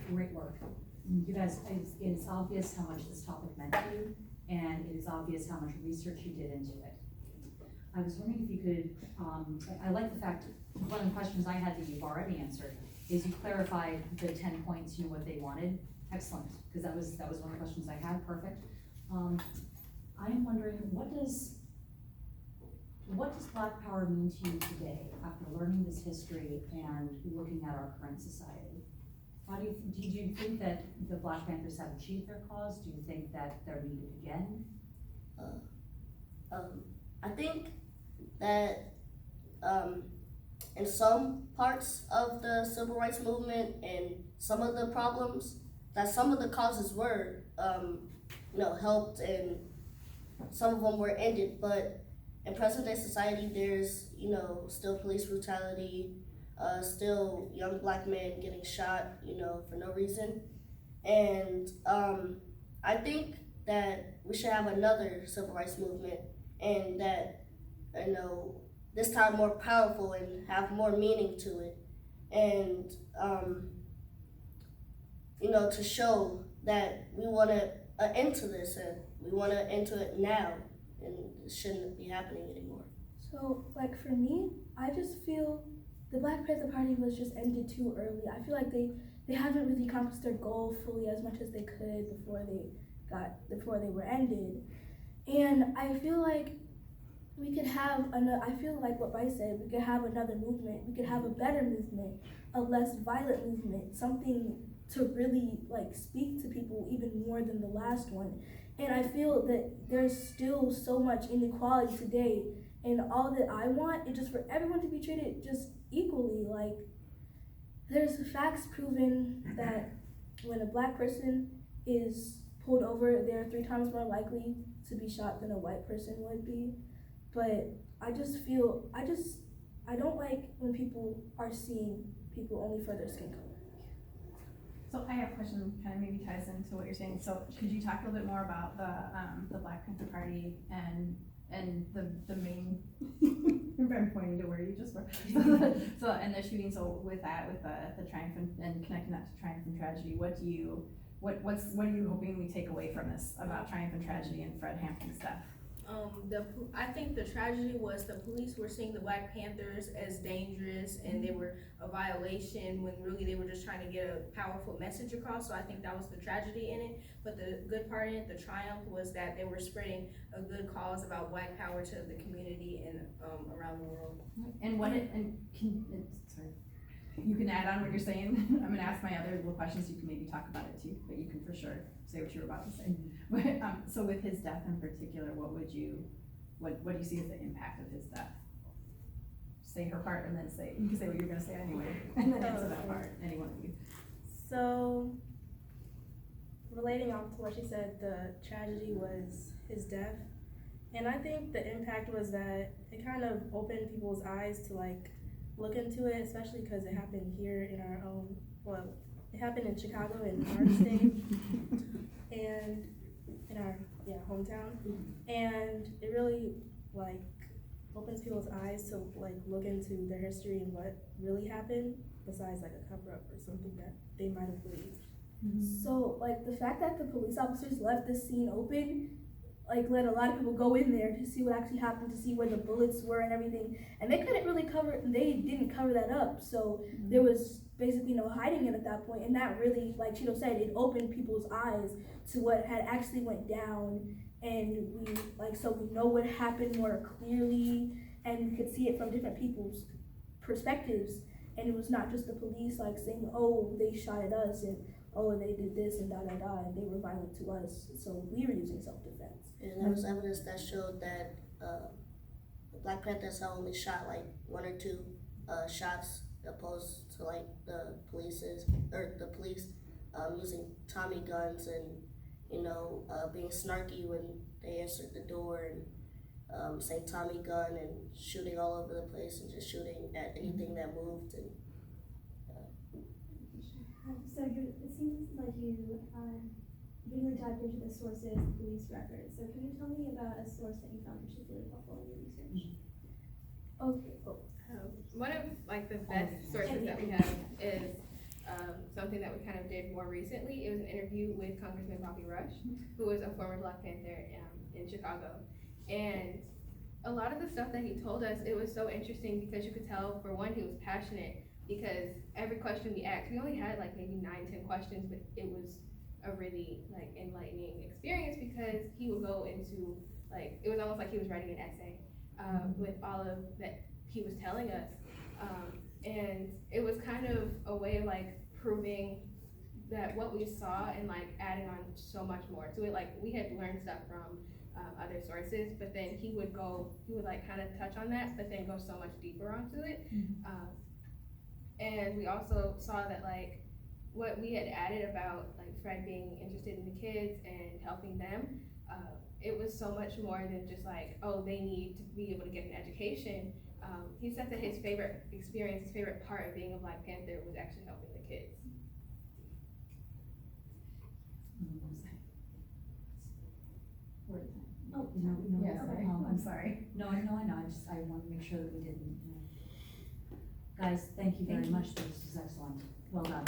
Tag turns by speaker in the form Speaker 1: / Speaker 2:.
Speaker 1: great work. You guys, it is obvious how much this topic meant to you, and it is obvious how much research you did into it. I was wondering if you could, I like the fact, one of the questions I had that you've already answered, is you clarified the 10 points, you know, what they wanted. Excellent, because that was one of the questions I had, perfect. I am wondering, what does Black Power mean to you today, after learning this history and looking at our current society? How do you think that the Black Panthers have achieved their cause? Do you think that they're needed again?
Speaker 2: I think that in some parts of the civil rights movement and some of the problems, that some of the causes were, helped and some of them were ended, but in present day society, there's, still police brutality, still young Black men getting shot, for no reason. And I think that we should have another civil rights movement, and that, this time more powerful and have more meaning to it. And, to show that we want to end to this, and we want to end to it now, and it shouldn't be happening anymore.
Speaker 3: So, like, for me, I just feel the Black Panther Party was just ended too early. I feel like they haven't really accomplished their goal fully as much as they could before they were ended. And I feel like we could have I feel like what Bryce said, we could have another movement. We could have a better movement, a less violent movement, something to really speak to people even more than the last one. And I feel that there's still so much inequality today, and all that I want is just for everyone to be treated just equally. Like, there's facts proven that when a Black person is pulled over, they're 3 times more likely to be shot than a white person would be. But I don't like when people are seeing people only for their skin color.
Speaker 4: So I have a question, kind of maybe ties into what you're saying. So could you talk a little bit more about the Black Panther Party and the main I'm pointing to where you just were. So and the shooting. So with the triumph and connecting that to triumph and tragedy, what are you hoping we take away from this about triumph and tragedy and Fred Hampton's death?
Speaker 5: I think the tragedy was the police were seeing the Black Panthers as dangerous, and they were a violation when really they were just trying to get a powerful message across. So I think that was the tragedy in it. But the good part in it, the triumph, was that they were spreading a good cause about Black power to the community and around the world.
Speaker 4: And sorry, you can add on what you're saying. I'm gonna ask my other little questions. You can maybe talk about it too, but you can for sure say what you were about to say. So with his death in particular, what do you see as the impact of his death? Say her part, and then you can say what you're gonna say anyway, and then answer that part. Any one of you.
Speaker 6: So, relating on to what she said, the tragedy was his death, and I think the impact was that it kind of opened people's eyes to look into it, especially because it happened here in our own. Well, it happened in Chicago, in our state, and in our hometown, and it really opens people's eyes to look into their history and what really happened, besides a cover-up or something that they might have believed.
Speaker 3: Mm-hmm. So the fact that the police officers left the scene open let a lot of people go in there to see what actually happened, to see where the bullets were and everything, and they didn't cover that up, so there was basically no hiding it at that point. And that really, like Cheeto said, it opened people's eyes to what had actually went down, and so we know what happened more clearly, and we could see it from different people's perspectives, and it was not just the police saying, oh, they shot at us, and oh, they did this and and they were violent to us, so we were using self-defense.
Speaker 2: And there was evidence that showed that the Black Panthers had only shot 1 or 2 shots, opposed to the police using Tommy guns and being snarky when they answered the door and saying Tommy gun and shooting all over the place and just shooting at anything that moved. And
Speaker 7: so it seems like you really dived into the sources of police records. So can you tell me about a source that you found particularly helpful in your research?
Speaker 3: Okay.
Speaker 8: One of the best sources that we have is something that we kind of did more recently. It was an interview with Congressman Bobby Rush, who was a former Black Panther in Chicago. And a lot of the stuff that he told us, it was so interesting because you could tell, for one, he was passionate, because every question we asked, we only had like maybe 9-10 questions, but it was a really like enlightening experience, because he would go into like, it was almost like he was writing an essay with all of that he was telling us. And it was kind of a way of like proving that what we saw and like adding on so much more to it. Like, we had learned stuff from other sources, but then he would like kind of touch on that, but then go so much deeper onto it. And we also saw that like what we had added about like Fred being interested in the kids and helping them, it was so much more than just like, oh, they need to be able to get an education. He said that his favorite experience, his favorite part of being a Black Panther was actually helping the kids.
Speaker 1: Oh, no,
Speaker 4: Yeah, sorry. I'm sorry.
Speaker 1: No, I know, I want to make sure that we didn't, Guys, thank you very much, this was excellent, well done.